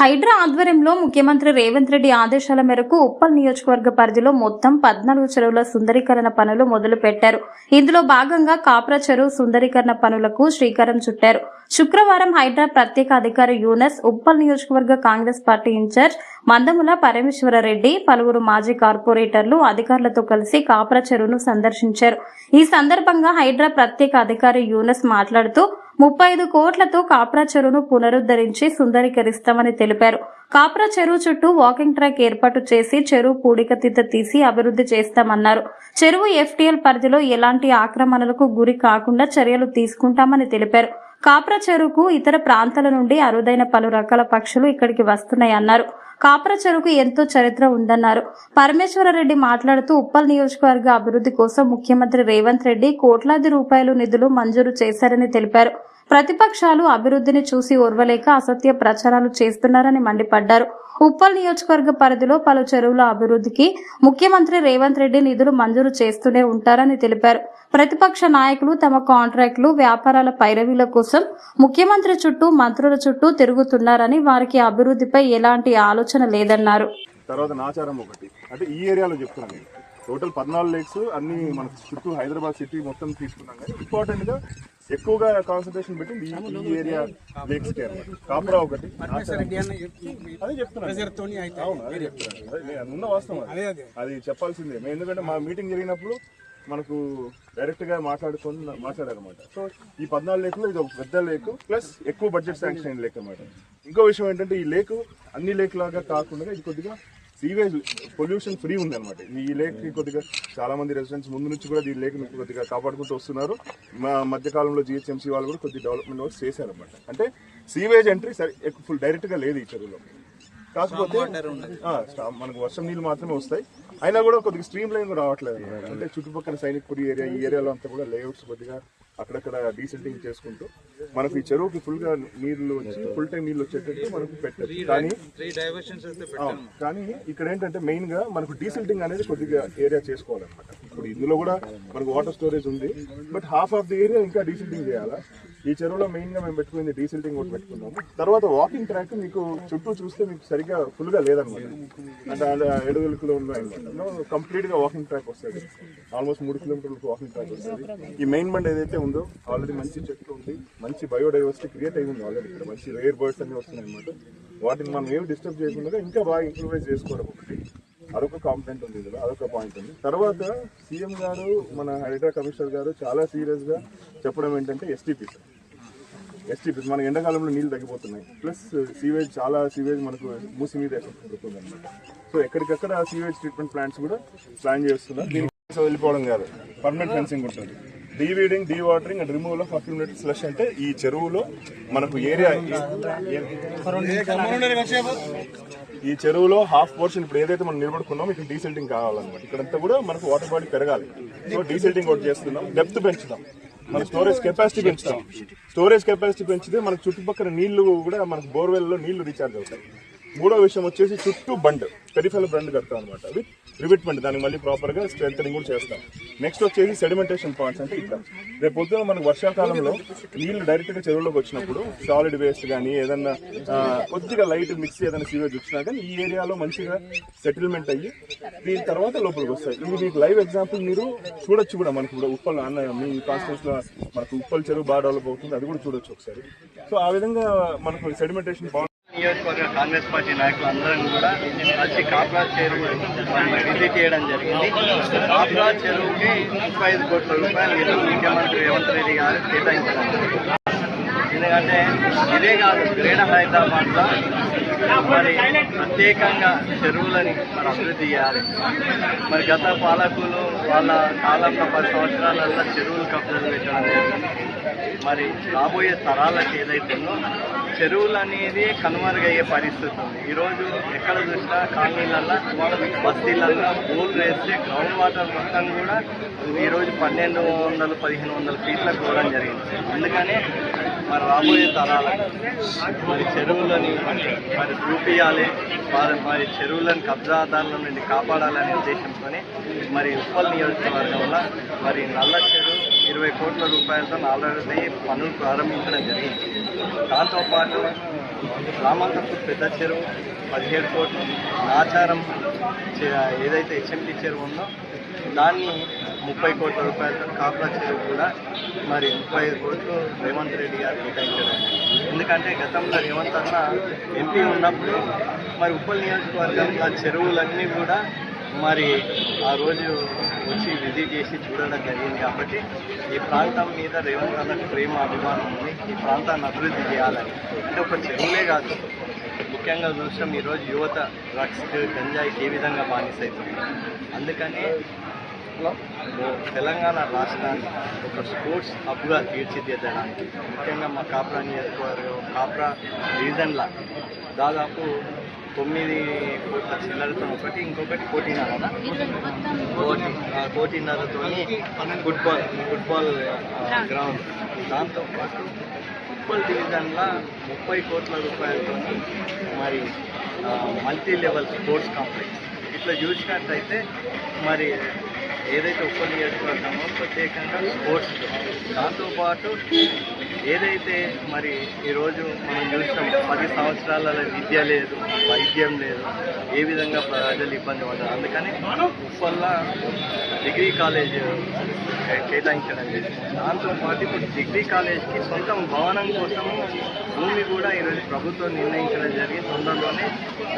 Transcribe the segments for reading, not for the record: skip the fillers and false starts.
హైడ్రా ఆధ్వర్యంలో ముఖ్యమంత్రి రేవంత్ రెడ్డి ఆదేశాల మేరకు ఉప్పల్ నియోజకవర్గ పరిధిలో మొత్తం 14 చెరువుల సుందరీకరణ పనులు మొదలు పెట్టారు. ఇందులో భాగంగా కాప్రా చెరువు సుందరీకరణ పనులకు శ్రీకారం చుట్టారు. శుక్రవారం హైడ్రా ప్రత్యేక అధికారి యూనస్, ఉప్పల్ నియోజకవర్గ కాంగ్రెస్ పార్టీ ఇన్ఛార్జ్ మందముల పరమేశ్వరరెడ్డి, పలువురు మాజీ కార్పొరేటర్లు అధికారులతో కలిసి కాప్రా చెరువును సందర్శించారు. ఈ సందర్భంగా హైడ్రా ప్రత్యేక అధికారి యూనస్ మాట్లాడుతూ 35 కోట్లతో కాప్రా చెరువును పునరుద్ధరించి సుందరీకరిస్తామని తెలిపారు. కాప్రా చెరువు చుట్టూ వాకింగ్ ట్రాక్ ఏర్పాటు చేసి చెరువు పూడికతీత తీసి అభివృద్ధి చేస్తామన్నారు. చెరువు ఎఫ్టీఎల్ పరిధిలో ఎలాంటి ఆక్రమణలకు గురి కాకుండా చర్యలు తీసుకుంటామని తెలిపారు. కాప్రా చెరువుకు ఇతర ప్రాంతాల నుండి అరుదైన పలు రకాల పక్షులు ఇక్కడికి వస్తున్నాయన్నారు. కాప్రా చెరువుకు ఎంతో చరిత్ర ఉందన్నారు. పరమేశ్వరరెడ్డి మాట్లాడుతూ ఉప్పల్ నియోజకవర్గ అభివృద్ధి కోసం ముఖ్యమంత్రి రేవంత్ రెడ్డి కోట్లాది రూపాయలు నిధులు మంజూరు చేశారని తెలిపారు. ప్రతిపక్షాలు అభివృద్ధిని చూసి ఓర్వలేక అసత్య ప్రచారాలు చేస్తున్నారని మండిపడ్డారు. ఉప్పల్ నియోజకవర్గ పరిధిలో పలు చెరువుల అభివృద్ధికి ముఖ్యమంత్రి రేవంత్ రెడ్డి నిధులు మంజూరు చేస్తూనే ఉంటారని తెలిపారు. ప్రతిపక్ష నాయకులు తమ కాంట్రాక్టులు, వ్యాపారాల పైరవీల కోసం ముఖ్యమంత్రి చుట్టూ, మంత్రుల చుట్టూ తిరుగుతున్నారని, వారికి అభివృద్ధిపై ఎలాంటి ఆలోచన లేదన్నారు. తర్వాత నాచారం ఒకటి అంటే ఈ ఏరియాలో చెప్తున్నాను. టోటల్ 14 లేక్స్ అన్ని మన చుట్టూ హైదరాబాద్ సిటీ మొత్తం తీసుకున్నాం. కానీ ఇంపార్టెంట్ గా ఎక్కువగా కాన్సన్ట్రేషన్ పెట్టింది ఈ ఏరియా లేక్స్ కి అన్నమాట. కాప్రా ఒకటి అదే చెప్తున్నాను. అవును, అదే చెప్తున్నాను. ఉన్న వాస్తవం అది చెప్పాల్సిందే. ఎందుకంటే మా మీటింగ్ జరిగినప్పుడు మనకు డైరెక్ట్ గా మాట్లాడారన్నమాట. సో ఈ 14 లేకులో ఇది ఒక పెద్ద లేక్ ప్లస్ ఎక్కువ బడ్జెట్ శాంక్షన్ అయిన లేక్ అన్నమాట. ఇంకో విషయం ఏంటంటే ఈ లేక్ అన్ని లేక్ లాగా కాకుండా ఇది కొద్దిగా సీవేజ్ పొల్యూషన్ ఫ్రీ ఉంది అనమాట. ఈ లేక్ కి కొద్దిగా చాలా మంది రెసిడెంట్స్ ముందు నుంచి కూడా ఈ లేక్ ని కొద్దిగా కాపాడుకుంటూ వస్తున్నారు. మా మధ్యకాలంలో GHMC వాళ్ళు కూడా కొద్దిగా డెవలప్మెంట్ వర్క్ చేశారన్నమాట. అంటే సీవేజ్ ఎంట్రీ ఫుల్ డైరెక్ట్ గా లేదు ఈ చెరువులో. కాకపోతే మనకు వర్షం నీళ్ళు మాత్రమే వస్తాయి. అయినా కూడా కొద్దిగా స్ట్రీమ్ లైన్ రావట్లేదు. అంటే చుట్టుపక్కల సైనిక్పూర్ ఏరియా, ఈ ఏరియాలో అంతా కూడా లేఅవుట్స్ కొద్దిగా అక్కడక్కడ డీసెంటింగ్ చేసుకుంటూ మనకు ఈ చెరువుకి ఫుల్ గా నీళ్లు వచ్చి ఫుల్ టైం నీళ్ళు వచ్చేటట్టు మనకు పెట్టారు. కానీ ఇక్కడ ఏంటంటే మెయిన్ గా మనకు డీసెల్టింగ్ అనేది కొద్దిగా ఏరియా చేసుకోవాలన్నమాట. ఇప్పుడు ఇందులో కూడా మనకు వాటర్ స్టోరేజ్ ఉంది, but half of the area ఇంకా డీసెల్టింగ్ చేయాలా. ఈ చెరువులో మెయిన్ గా మేము పెట్టుకుంది డీసెల్టింగ్ ఒకటి పెట్టుకున్నాము. తర్వాత వాకింగ్ ట్రాక్ మీకు చుట్టూ చూస్తే మీకు సరిగ్గా ఫుల్ గా లేదనమాట. అంటే 7 కిలోమీటర్లు కంప్లీట్ గా వాకింగ్ ట్రాక్ వస్తుంది. ఆల్మోస్ట్ 3 కిలోమీటర్లకు వాకింగ్ ట్రాక్ వస్తుంది. ఈ మెయిన్ బండ్ ఏదైతే ఉందో ఆల్రెడీ మంచి చెట్లు ఉంది, మంచి బయోడైవర్సిటీ క్రియేట్ అయింది ఆల్రెడీ. ఇక్కడ మంచి రేర్ బర్డ్స్ అన్ని వస్తున్నాయి అనమాట. వాటిని మనం ఏమి డిస్టర్బ్ చేయకుండా ఇంకా బాగా ఇంప్రూవైజ్ చేసుకోవడం ఒకటి, అదొక కాంపిటెంట్ ఉంది ఇందులో, అదొక పాయింట్ ఉంది. తర్వాత సీఎం గారు, మన హైడ్రా కమిషనర్ గారు చాలా సీరియస్ గా చెప్పడం ఏంటంటే ఎస్టీపీస్ మన ఎండాకాలంలో నీళ్లు తగ్గిపోతున్నాయి. ప్లస్ సీవేజ్, చాలా సీవేజ్ మనకు మూసి మీద ఎఫెక్ట్ పడుతుంది అనమాట. సో ఎక్కడికక్కడ సీవేజ్ ట్రీట్మెంట్ ప్లాంట్స్ కూడా ప్లాన్ చేస్తున్నారు. దీనికి వెళ్ళిపోవడం కాదు, పర్మనెంట్ ఫెన్సింగ్ ఉంటుంది. Deweeding, dewatering and removal of accumulated slush. అంటే ఈ చెరువులో మనకు ఏరియా, ఈ చెరువులో హాఫ్ పోర్షన్ ఇప్పుడు ఏదైతే మనం నిలబడుకున్నామో ఇక్కడ డీసెల్టింగ్ కావాలన్నమాట. ఇక్కడంతా కూడా మనకు వాటర్ బాడీ పెరగాలి. సో డీసెల్టింగ్ ఒకటి చేస్తున్నాం, డెప్త్ పెంచుతాం, మన స్టోరేజ్ కెపాసిటీ పెంచుతాం. స్టోరేజ్ కెపాసిటీ పెంచితే మనకు చుట్టుపక్కల నీళ్లు కూడా మనకు బోర్వెల్లో నీళ్లు రీఛార్జ్ అవుతాయి. మూడో విషయం వచ్చేసి చుట్టూ బండ్, పెరిఫెరల్ బండ్ కడతాం అనమాట. అది రివిట్మెంట్, దానికి మళ్ళీ ప్రాపర్ గా స్ట్రెంథనింగ్ కూడా చేస్తాం. నెక్స్ట్ వచ్చేసి సెడిమెంటేషన్ పాయింట్స్. అంటే ఇక్కడ రేపు పొద్దున మనకు వర్షాకాలంలో నీళ్లు డైరెక్ట్ గా చెరువులోకి వచ్చినప్పుడు సాలిడ్ వేస్ట్ కానీ ఏదన్నా కొద్దిగా లైట్ మిక్స్ ఏదైనా సీవేజ్ వచ్చినా కానీ ఈ ఏరియాలో మంచిగా సెటిల్మెంట్ అయ్యి దీని తర్వాత లోపలికి వస్తాయి. ఇది మీకు లైవ్ ఎగ్జాంపుల్ మీరు చూడొచ్చు కూడా. మనకు కూడా ఉప్పల్ మీ కాన్స్టిట్యూన్స్ లో మనకు ఉప్పల్ చెరువు బాగా డెవలప్ అవుతుంది, అది కూడా చూడొచ్చు ఒకసారి. సో ఆ విధంగా మనకు సెడిమెంటేషన్ నియోజకవర్గ కాంగ్రెస్ పార్టీ నాయకులు అందరం కూడా కలిసి కాప్రా చెరువు విజిట్ చేయడం జరిగింది. కాప్రా చెరువుకి 35 కోట్ల రూపాయలు ఈరోజు ముఖ్యమంత్రి రేవంత్ రెడ్డి గారు కేటాయించడం జరిగింది. ఎందుకంటే ఇదే కాదు, గ్రేటర్ హైదరాబాద్లో మరి ప్రత్యేకంగా చెరువులని మరి అభివృద్ధి చేయాలి. మరి గత పాలకులు వాళ్ళ కాలంలో 10 సంవత్సరాలలో చెరువులు కబ్జాలు పెట్టడం జరిగింది. మరి రాబోయే తరాలకు ఏదైతే ఉందో చెరువులు అనేది కనుమరుగయ్యే పరిస్థితి ఉంది. ఈరోజు ఎక్కడ చూసినా కాలనీలల్లో, బస్తీలల్లో బోర్లు వేస్తే గ్రౌండ్ వాటర్ మొత్తం కూడా ఈరోజు 1200-1500 ఫీట్లకు పోవడం జరిగింది. అందుకనే మరి రాబోయే తరాలకు మరి చెరువులని మరి చూపించాలి, మరి చెరువులను కబ్జాదారుల నుండి కాపాడాలనే ఉద్దేశంతో మరి ఉప్పల్ నియోజకవర్గంలో మరి నల్ల చెరువు 20 కోట్ల రూపాయలతో ఆల్రెడీ పనులు ప్రారంభించడం జరిగింది. దాంతోపాటు రామాకపూర్ పెద్ద చెరువు 17 కోట్లు, నాచారం ఏదైతే హెచ్ఎండి చెరువు ఉందో దాన్ని 30 కోట్ల రూపాయలతో, కాప్రా చెరువు కూడా మరి 35 కోట్లు రేవంత్ రెడ్డి గారు కేటాయించడం. ఎందుకంటే గతంలో రేవంత్ అన్న ఎంపీ ఉన్నప్పుడు మరి ఉప్పల్ నియోజకవర్గంలో చెరువులన్నీ కూడా మరి ఆ రోజు వచ్చి విజిట్ చేసి చూడడం జరిగింది. కాబట్టి ఈ ప్రాంతం మీద రేవంత్ అన్నకు ప్రేమ అభిమానం ఉంది. ఈ ప్రాంతాన్ని అభివృద్ధి చేయాలని, అంటే ఒక చెరువులే కాదు, ముఖ్యంగా చూసాం ఈరోజు యువత డ్రగ్స్ గంజాయికి ఏ విధంగా బానిసవుతుంది. అందుకనే తెలంగాణ రాష్ట్రాన్ని ఒక స్పోర్ట్స్ హబ్గా తీర్చిదిద్దడానికి, ముఖ్యంగా మా కాప్రా నియోజకవర్గం కాప్రా రీజన్ల దాదాపు 9 కోట్ల చిల్లరతో ఒకటి, ఇంకొకటి 1.5 ఫుట్బాల్ గ్రౌండ్, దాంతోపాటు ఉప్పల్ డివిజన్లో 30 కోట్ల రూపాయలతో మరి మల్టీ లెవెల్ స్పోర్ట్స్ కాంప్లెక్స్. ఇట్లా చూసినట్లయితే మరి ఏదైతే ఉప్పల్ నియోజకవర్గమో ప్రత్యేకంగా స్పోర్ట్స్, దాంతోపాటు ఏదైతే మరి ఈరోజు మనం చూస్తాం 10 సంవత్సరాల విద్య లేదు, వైద్యం లేదు, ఏ విధంగా ప్రజలు ఇబ్బంది పడ్డారు. అందుకని ఉప్పల్లో డిగ్రీ కాలేజ్ కేటాయించడం జరిగింది. దాంతోపాటు ఇప్పుడు డిగ్రీ కాలేజ్కి సొంతం భవనం కోసము భూమి కూడా ఈరోజు ప్రభుత్వం నిర్ణయించడం జరిగింది. తొందరలోనే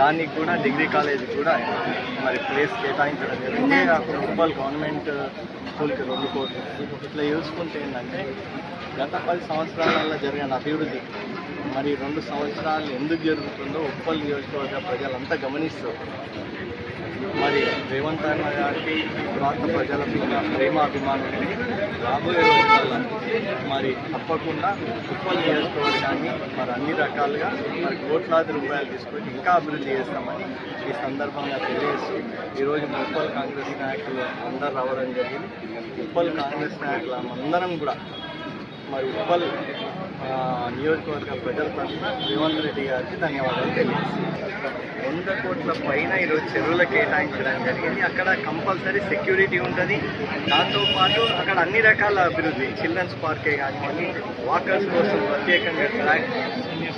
దానికి కూడా డిగ్రీ కాలేజ్ కూడా మరి ప్లేస్ కేటాయించడం జరిగింది. కాకుండా ఉప్పల్ గవర్నమెంట్ స్కూల్కి 2 కోట్లు. ఇట్లా చూసుకుంటే ఏంటంటే గత 10 సంవత్సరాలలో జరిగిన అభివృద్ధి మరి 2 సంవత్సరాలు ఎందుకు జరుగుతుందో ఉప్పల్ నియోజకవర్గ ప్రజలంతా గమనిస్తారు. మరి రేవంత్ అన్న గారికి ప్రాంత ప్రజల మీద ప్రేమ అభిమానం ఉంది. రాబోయే రోజుల్లో మరి తప్పకుండా ఉప్పల్ నియోజకవర్గాన్ని మరి అన్ని రకాలుగా మరి కోట్లాది రూపాయలు తీసుకొని ఇంకా అభివృద్ధి చేస్తామని ఈ సందర్భంగా తెలియజేసి ఈరోజు ఉప్పల్ కాంగ్రెస్ నాయకులు అందరూ రావడం జరిగింది. ఉప్పల్ కాంగ్రెస్ నాయకులు అందరం కూడా మరి ఉప్పల్ నియోజకవర్గ ప్రజల తరఫున రేవంత్ రెడ్డి గారికి ధన్యవాదాలు తెలియజేస్తున్నాను. 100 కోట్ల పైన ఈరోజు చెరువులు కేటాయించడం జరిగింది. అక్కడ కంపల్సరీ సెక్యూరిటీ ఉంటుంది. దాంతోపాటు అక్కడ అన్ని రకాల అభివృద్ధి, చిల్డ్రన్స్ పార్కే కానివ్వండి, వాకర్స్ కోసం ప్రత్యేకంగా ట్రాక్,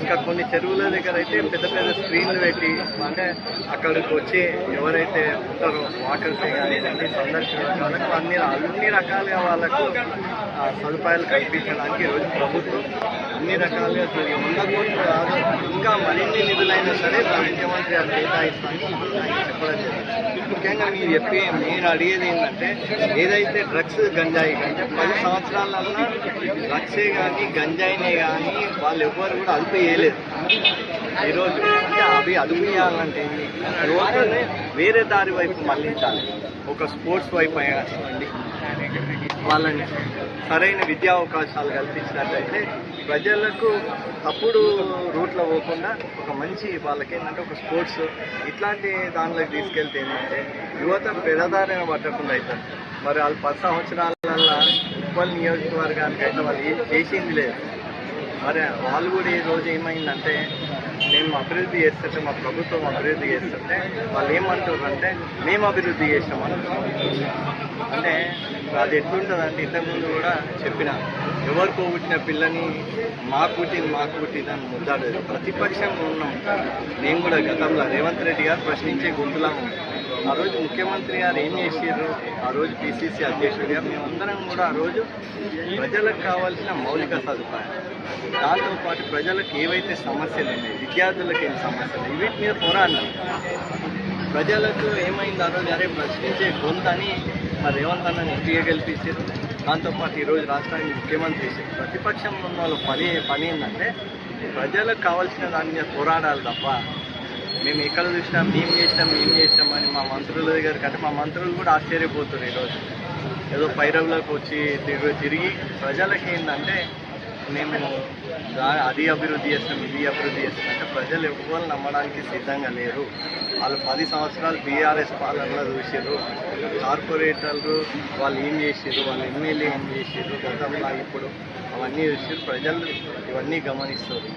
ఇంకా కొన్ని చెరువుల దగ్గర అయితే పెద్ద పెద్ద స్క్రీన్లు పెట్టి అంటే అక్కడికి వచ్చి ఎవరైతే ఉంటారో వాకర్సే కానివ్వండి సందర్శకులకు అన్ని రకాలుగా వాళ్ళకు సదుపాయాలు కల్పించడానికి ఈరోజు ప్రభుత్వం అన్ని రకాలుగా 100 కోట్లు కాదు ఇంకా మరిన్ని నిధులైనా సరే ముఖ్యమంత్రి గారు కేటాయిస్తామని చెప్పడం జరిగింది. ముఖ్యంగా మీరు అడిగేది ఏంటంటే ఏదైతే డ్రగ్స్ గంజాయి అంటే 10 సంవత్సరాలన్నా డ్రగ్సే కానీ గంజాయినే కానీ వాళ్ళు ఎవ్వరు కూడా అదుపు చేయలేదు. ఈరోజు అంటే అవి అదుపు చేయాలంటే యువతని వేరే దారి వైపు మళ్లించాలి. ఒక స్పోర్ట్స్ వైపు అయినండి వాళ్ళని సరైన విద్యా అవకాశాలు కల్పించినట్లయితే ప్రజలకు తప్పుడు రూట్లో పోకుండా ఒక మంచి వాళ్ళకి ఏంటంటే ఒక స్పోర్ట్స్ ఇట్లాంటి దానిలోకి తీసుకెళ్తే ఏంటంటే యువత పెడదారిన పట్టకుండా అవుతారు. మరి వాళ్ళు 10 సంవత్సరాలల్లో ఉప్పల్ నియోజకవర్గానికి అయితే వాళ్ళు చేసింది లేదు. మరి వాళ్ళు కూడా ఈ రోజు ఏమైందంటే మేము అభివృద్ధి చేస్తుంటే మా ప్రభుత్వం అభివృద్ధి చేస్తుంటే వాళ్ళు ఏమంటారు అంటే మేము అభివృద్ధి చేస్తామని. అంటే అది ఎట్లుంటుందంటే ఇంతకుముందు కూడా చెప్పిన ఎవరికో పుట్టిన పిల్లని మాకు పుట్టింది అని ముద్దాడదు. ప్రతిపక్షంగా ఉన్నాం. నేను కూడా గతంలో రేవంత్ రెడ్డి గారు ప్రశ్నించే గొంతులా ఆ రోజు ముఖ్యమంత్రి గారు ఏం చేసారు, ఆ రోజు పిసిసి అధ్యక్షుడిగా మేమందరం కూడా ఆ రోజు ప్రజలకు కావాల్సిన మౌలిక సదుపాయాలు, దాంతోపాటు ప్రజలకు ఏవైతే సమస్యలు ఉన్నాయి, విద్యార్థులకు ఏం సమస్యలు వీటి మీద పోరాడినాం. ప్రజలకు ఏమైంది ఆ రోజు అరే ప్రశ్నించే గొంతని మరి రేవంత్ అన్నని ఎంపీగా గెలిపించారు. దాంతోపాటు ఈరోజు రాష్ట్రానికి ముఖ్యమంత్రి చేశారు. ప్రతిపక్షంలో ఉన్న వాళ్ళు పని ఏంటంటే ప్రజలకు కావాల్సిన దాని మీద పోరాడాలి తప్ప మేము ఎక్కడ చూసినా మేము చేసినామని మా మంత్రుల దగ్గర కంటే మా మంత్రులు కూడా ఆశ్చర్యపోతారు. ఈరోజు ఏదో పైరవులకు వచ్చి తిరిగి ప్రజలకి ఏంటంటే మేము అది అభివృద్ధి చేస్తాం ఇది అభివృద్ధి చేస్తాం అంటే ప్రజలు ఎవరు నమ్మడానికి సిద్ధంగా లేరు. వాళ్ళు 10 సంవత్సరాలు బీఆర్ఎస్ పాలనలో చూసారు. కార్పొరేటర్లు వాళ్ళు ఏం చేసారు, వాళ్ళ ఎమ్మెల్యే ఏం చేసారు గతంలో ఇప్పుడు అవన్నీ చూసారు. ప్రజలు ఇవన్నీ గమనిస్తారు.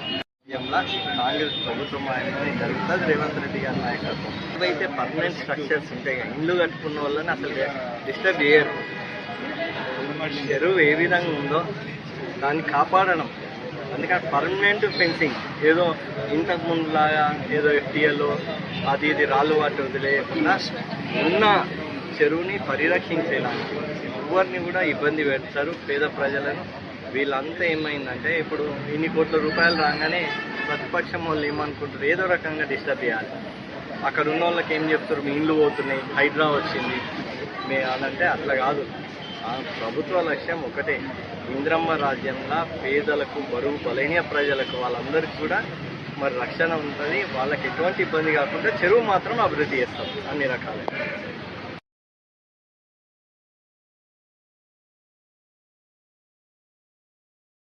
కాంగ్రెస్ ప్రభుత్వం ఆయన జరుగుతుంది రేవంత్ రెడ్డి గారి నాయకత్వం. ఇవైతే పర్మనెంట్ స్ట్రక్చర్స్ ఉంటాయి, ఇల్లు కట్టుకున్న వాళ్ళని అసలు డిస్టర్బ్ చేయరు. చెరువు ఏ విధంగా ఉందో దాన్ని కాపాడడం అందుకని పర్మనెంట్ ఫెన్సింగ్ ఏదో ఇంతకు ముందులాగా ఏదో FTL అది ఇది రాళ్ళు వాటి వదిలేయకుండా ఉన్న చెరువుని పరిరక్షించేలాంటి ఎవరిని కూడా ఇబ్బంది పెడతారు పేద ప్రజలను. వీళ్ళంతా ఏమైందంటే ఇప్పుడు ఇన్ని కోట్ల రూపాయలు రాగానే ప్రతిపక్షం వాళ్ళు ఏమనుకుంటారు, ఏదో రకంగా డిస్టర్బ్ చేయాలి. అక్కడ ఉన్న వాళ్ళకి ఏం చెప్తారు, మీ ఇండ్లు పోతున్నాయి, హైడ్రా వచ్చింది అనంటే అట్లా కాదు. ఆ ప్రభుత్వ లక్ష్యం ఒకటే, ఇంద్రమ్మ రాజ్యంలో పేదలకు, బరువు బలహీన ప్రజలకు వాళ్ళందరికీ కూడా మరి రక్షణ ఉంటుంది. వాళ్ళకి ఎటువంటి ఇబ్బంది కాకుండా చెరువు మాత్రం అభివృద్ధి చేస్తాం అన్ని రకాలుగా.